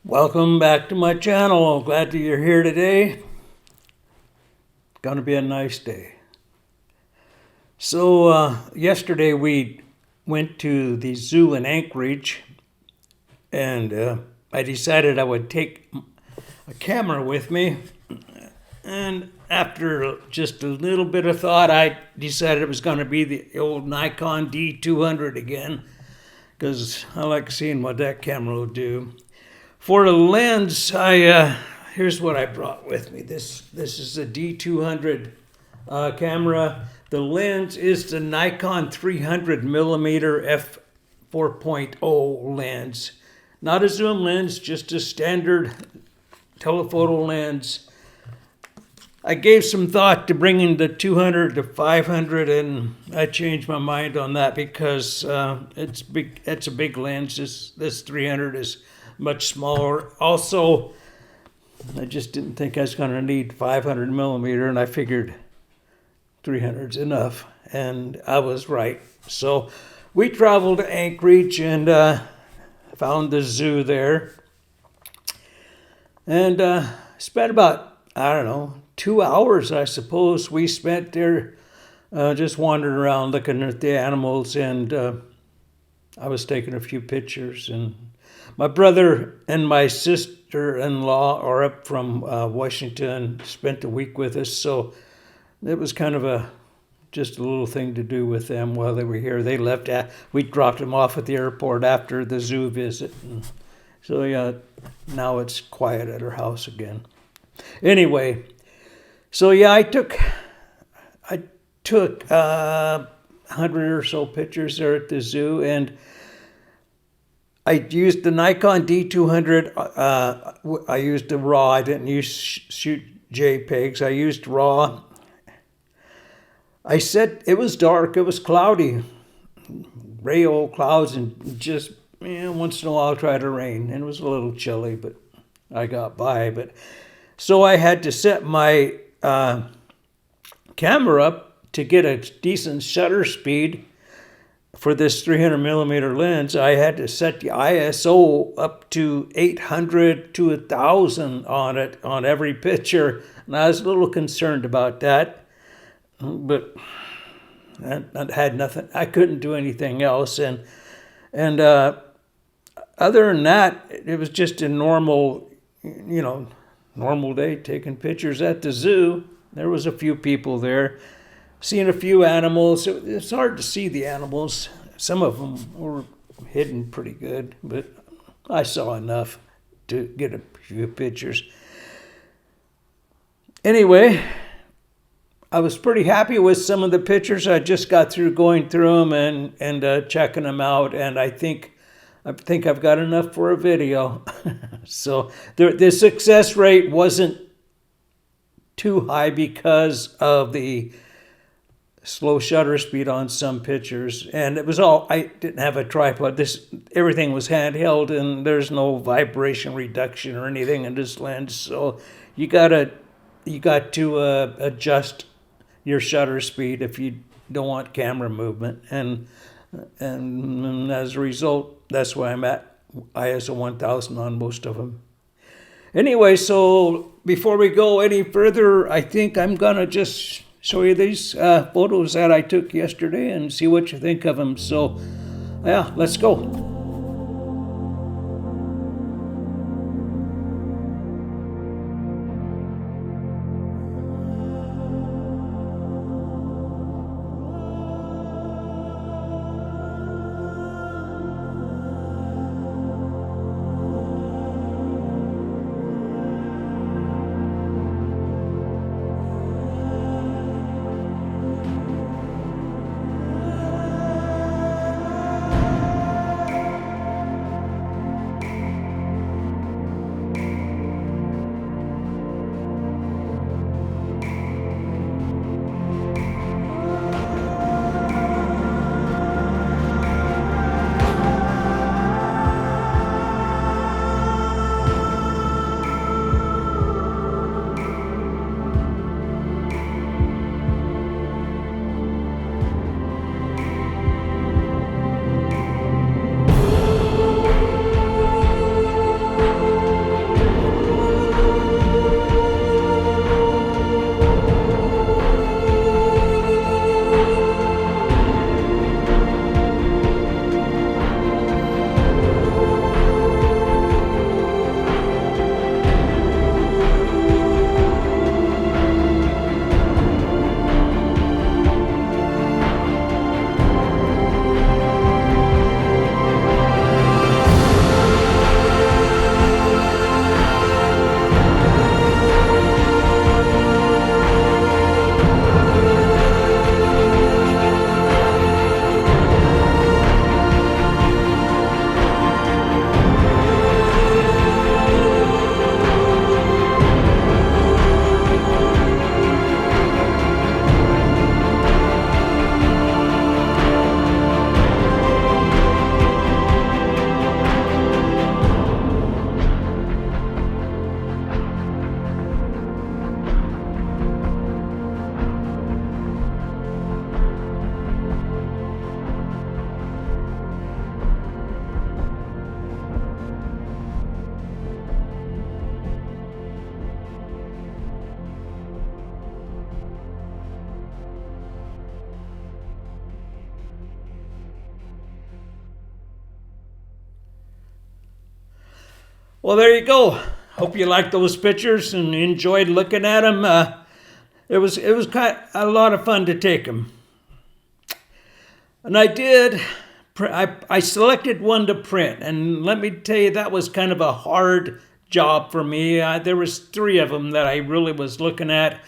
Welcome back to my channel. Glad that you're here today. Gonna be a nice day. So yesterday we went to the zoo in Anchorage, and I decided I would take a camera with me. And after just a little bit of thought, I decided it was going to be the old Nikon D200 again, because I like seeing what that camera will do. For the lens, here's what I brought with me. This is a D200 camera. The lens is the Nikon 300 millimeter f4.0 lens. Not a zoom lens, just a standard telephoto lens. I gave some thought to bringing the 200 to 500, and I changed my mind on that because it's big. It's a big lens. This 300 is much smaller. Also, I just didn't think I was going to need 500 millimeter, and I figured 300 is enough, and I was right. So we traveled to Anchorage and found the zoo there, and spent about, I don't know, 2 hours, I suppose, we spent there just wandering around looking at the animals, and I was taking a few pictures. And my brother and my sister-in-law are up from Washington, spent a week with us, so it was kind of just a little thing to do with them while they were here. They left, we dropped them off at the airport after the zoo visit. And so yeah, now it's quiet at our house again. Anyway, so yeah, I took 100 or so pictures there at the zoo, and I used the Nikon D200. I used the RAW. I didn't shoot JPEGs. I used RAW. I said it was dark. It was cloudy, gray old clouds, and just once in a while try to rain. And it was a little chilly, but I got by. But so I had to set my camera up to get a decent shutter speed for this 300 millimeter lens. I had to set the ISO up to 800 to 1000 on it on every picture, and I was a little concerned about that, but I had nothing. I couldn't do anything else, and other than that, it was just a normal day taking pictures at the zoo. There was a few people there, seeing a few animals. It's hard to see the animals. Some of them were hidden pretty good, but I saw enough to get a few pictures. Anyway, I was pretty happy with some of the pictures. I just got through going through them and checking them out, and I think I've got enough for a video. So the success rate wasn't too high because of the slow shutter speed on some pictures, and it was all, I didn't have a tripod. Everything was handheld, and there's no vibration reduction or anything in this lens, so you got to adjust your shutter speed if you don't want camera movement, and as a result, that's why I'm at ISO 1000 on most of them. Anyway, so before we go any further, I think I'm gonna just show you these photos that I took yesterday and see what you think of them. So yeah, let's go. Well, there you go. Hope you liked those pictures and enjoyed looking at them. It was kind of a lot of fun to take them. And I selected one to print, and let me tell you, that was kind of a hard job for me. There was 3 of them that I really was looking at.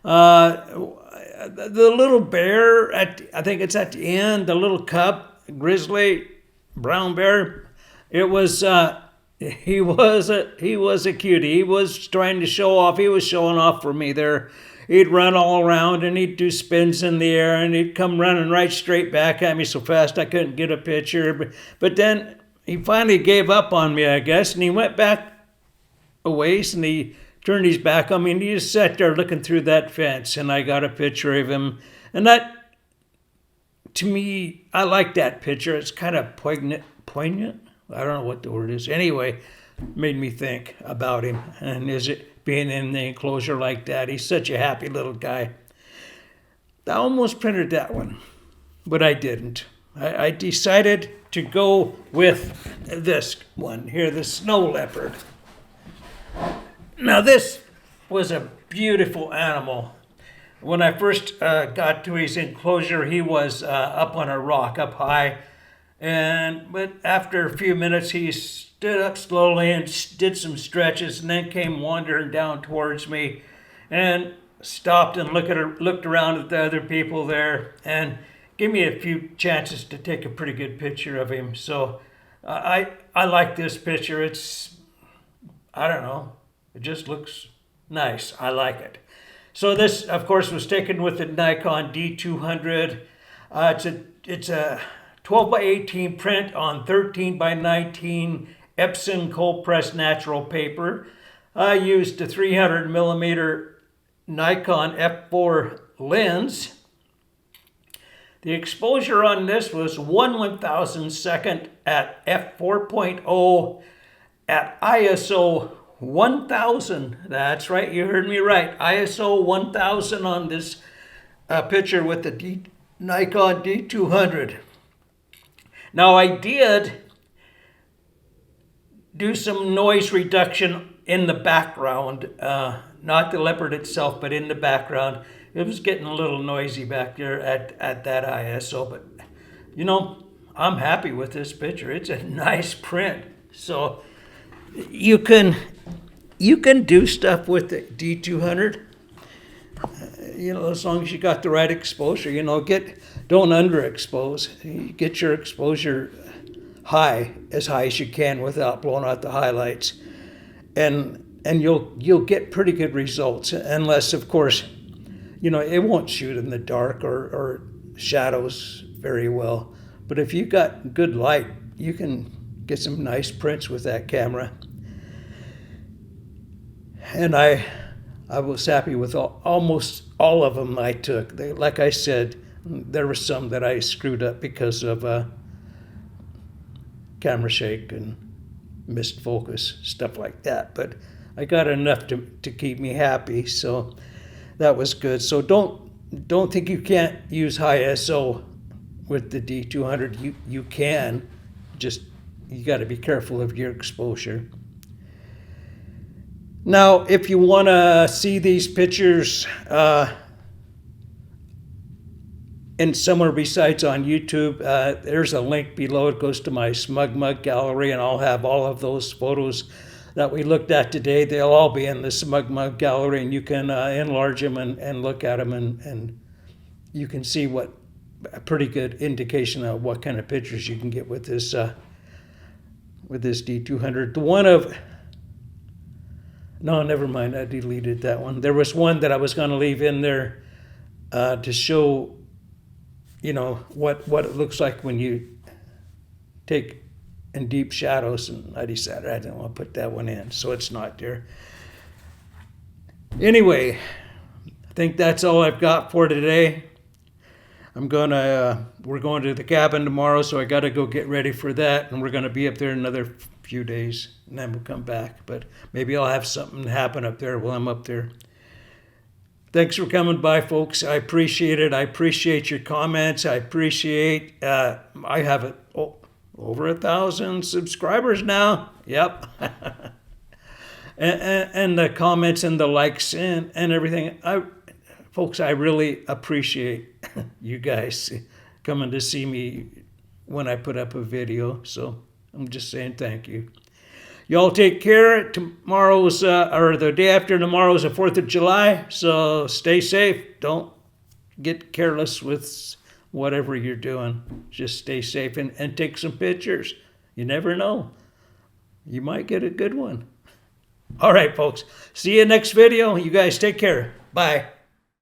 The little bear, I think it's at the end, the little cub, grizzly, brown bear, it was, he was a cutie. He was trying to show off. He was showing off for me there. He'd run all around and he'd do spins in the air and he'd come running right straight back at me so fast I couldn't get a picture. But then he finally gave up on me, I guess, and he went back a ways and he turned his back on me and he just sat there looking through that fence, and I got a picture of him. And that, to me, I like that picture. It's kind of poignant. I don't know what the word is. Anyway, made me think about him. And is it being in the enclosure like that? He's such a happy little guy. I almost printed that one, but I didn't. I decided to go with this one here, the snow leopard. Now this was a beautiful animal. When I first got to his enclosure, he was up on a rock, up high. But after a few minutes, he stood up slowly and did some stretches and then came wandering down towards me and stopped and looked around at the other people there and gave me a few chances to take a pretty good picture of him. So I like this picture. I don't know, it just looks nice. I like it. So this, of course, was taken with the Nikon D200. It's a 12 by 18 print on 13 by 19 Epson cold pressed natural paper. I used a 300 millimeter Nikon f4 lens. The exposure on this was 1/1002nd at f4.0 at ISO 1000. That's right, you heard me right. ISO 1000 on this picture with the Nikon D200. Now I did do some noise reduction in the background, not the leopard itself, but in the background. It was getting a little noisy back there at that ISO, but you know, I'm happy with this picture. It's a nice print. So you can do stuff with the D200, you know, as long as you got the right exposure. You know, don't underexpose. You get your exposure as high as you can without blowing out the highlights, and you'll get pretty good results. Unless, of course, you know, it won't shoot in the dark or shadows very well. But if you got good light, you can get some nice prints with that camera. And I was happy with almost all of them I took. Like I said, there were some that I screwed up because of camera shake and missed focus, stuff like that. But I got enough to keep me happy, so that was good. So don't think you can't use high ISO with the D200. You can, just you got to be careful of your exposure. Now, if you want to see these pictures in somewhere besides on YouTube, there's a link below. It goes to my Smug Mug gallery, and I'll have all of those photos that we looked at today. They'll all be in the Smug Mug gallery, and you can enlarge them and look at them, and you can see what a pretty good indication of what kind of pictures you can get with this D200. The one of No, never mind. I deleted that one. There was one that I was going to leave in there to show, you know, what it looks like when you take in deep shadows, and I decided I didn't want to put that one in, so it's not there. Anyway, I think that's all I've got for today. We're going to the cabin tomorrow, so I got to go get ready for that, and we're going to be up there another few days, and then we'll come back. But maybe I'll have something happen up there while I'm up there. Thanks for coming by, folks. I appreciate it. I appreciate your comments. I appreciate, I have over 1,000 subscribers now. Yep. and the comments and the likes and everything. Folks, I really appreciate you guys coming to see me when I put up a video. So I'm just saying thank you. Y'all take care. Tomorrow's, or the day after tomorrow is the 4th of July. So stay safe. Don't get careless with whatever you're doing. Just stay safe and take some pictures. You never know. You might get a good one. All right, folks. See you next video. You guys take care. Bye.